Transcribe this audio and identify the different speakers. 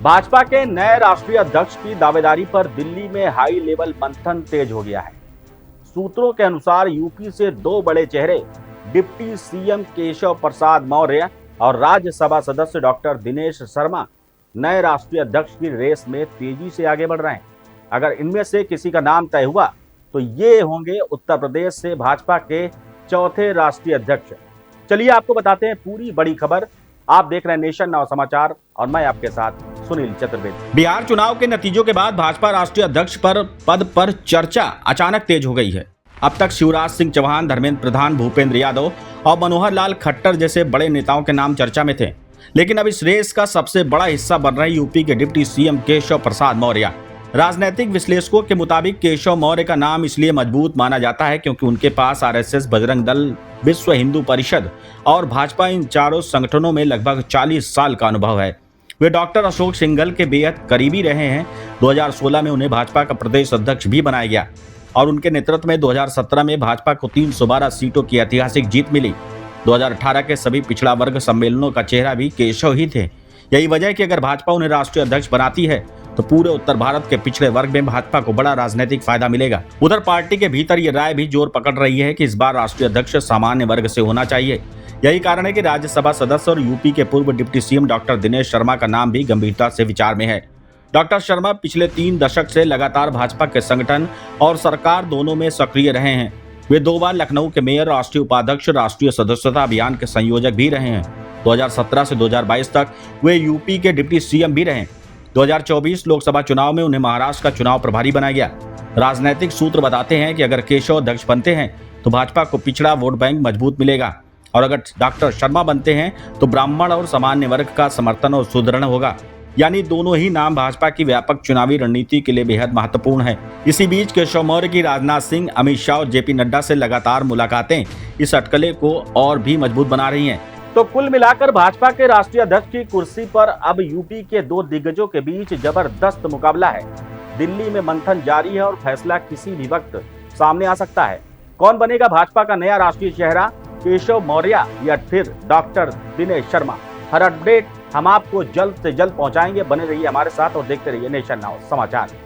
Speaker 1: भाजपा के नए राष्ट्रीय अध्यक्ष की दावेदारी पर दिल्ली में हाई लेवल मंथन तेज हो गया है। सूत्रों के अनुसार यूपी से दो बड़े चेहरे डिप्टी सीएम केशव प्रसाद मौर्य और राज्यसभा सदस्य डॉक्टर दिनेश शर्मा नए राष्ट्रीय अध्यक्ष की रेस में तेजी से आगे बढ़ रहे हैं। अगर इनमें से किसी का नाम तय हुआ तो ये होंगे उत्तर प्रदेश से भाजपा के चौथे राष्ट्रीय अध्यक्ष। चलिए आपको बताते हैं पूरी बड़ी खबर। आप देख रहे हैं नेशन नाउ समाचार और मैं आपके साथ सुनील चतुर्वेदी। बिहार चुनाव के नतीजों के बाद भाजपा राष्ट्रीय अध्यक्ष पद पर चर्चा अचानक तेज हो गई है। अब तक शिवराज सिंह चौहान, धर्मेंद्र प्रधान, भूपेंद्र यादव और मनोहर लाल खट्टर जैसे बड़े नेताओं के नाम चर्चा में थे, लेकिन अब इस रेस का सबसे बड़ा हिस्सा बन रहे यूपी के डिप्टी सीएम केशव प्रसाद मौर्य। राजनीतिक विश्लेषकों के मुताबिक केशव मौर्य का नाम इसलिए मजबूत माना जाता है क्योंकि उनके पास आरएसएस, बजरंग दल, विश्व हिंदू परिषद और भाजपा इन चारों संगठनों में लगभग 40 साल का अनुभव है। वे डॉक्टर अशोक सिंघल के बेहद करीबी रहे हैं। 2016 में उन्हें भाजपा का प्रदेश अध्यक्ष भी बनाया गया और उनके नेतृत्व में 2017 में भाजपा को 312 सीटों की ऐतिहासिक जीत मिली। 2018 के सभी पिछड़ा वर्ग सम्मेलनों का चेहरा भी केशव ही थे। यही वजह है कि अगर भाजपा उन्हें राष्ट्रीय अध्यक्ष बनाती है तो पूरे उत्तर भारत के पिछड़े वर्ग में भाजपा को बड़ा राजनीतिक फायदा मिलेगा। उधर पार्टी के भीतर ये राय भी जोर पकड़ रही है कि इस बार राष्ट्रीय अध्यक्ष सामान्य वर्ग से होना चाहिए। यही कारण है कि राज्यसभा सदस्य और यूपी के पूर्व deputy CM doctor Dinesh Sharma का नाम भी गंभीरता से विचार में है। डॉक्टर शर्मा पिछले 3 दशक से लगातार भाजपा के संगठन और सरकार दोनों में सक्रिय रहे हैं। वे 2 बार लखनऊ के मेयर, राष्ट्रीय उपाध्यक्ष, राष्ट्रीय सदस्यता अभियान के संयोजक भी रहे हैं। 2017 से 2022 तक वे यूपी के डिप्टी सीएम भी रहे। 2024 लोकसभा चुनाव में उन्हें महाराष्ट्र का चुनाव प्रभारी बनाया गया। राजनीतिक सूत्र बताते हैं कि अगर केशव अध्यक्ष बनते हैं तो भाजपा को पिछड़ा वोट बैंक मजबूत मिलेगा और अगर डॉक्टर शर्मा बनते हैं तो ब्राह्मण और सामान्य वर्ग का समर्थन और सुदृढ़ होगा। यानी दोनों ही नाम भाजपा की व्यापक चुनावी रणनीति के लिए बेहद महत्वपूर्ण है। इसी बीच केशव मौर्य की राजनाथ सिंह, अमित शाह और जेपी नड्डा से लगातार मुलाकातें इस अटकले को और भी मजबूत बना रही हैं। तो कुल मिलाकर भाजपा के राष्ट्रीय अध्यक्ष की कुर्सी पर अब यूपी के 2 दिग्गजों के बीच जबरदस्त मुकाबला है। दिल्ली में मंथन जारी है और फैसला किसी भी वक्त सामने आ सकता है। कौन बनेगा भाजपा का नया राष्ट्रीय चेहरा, केशव मौर्य या फिर डॉक्टर दिनेश शर्मा? हर अपडेट हम आपको जल्द से जल्द पहुंचाएंगे। बने रहिए हमारे साथ और देखते रहिए नेशन नाउ समाचार।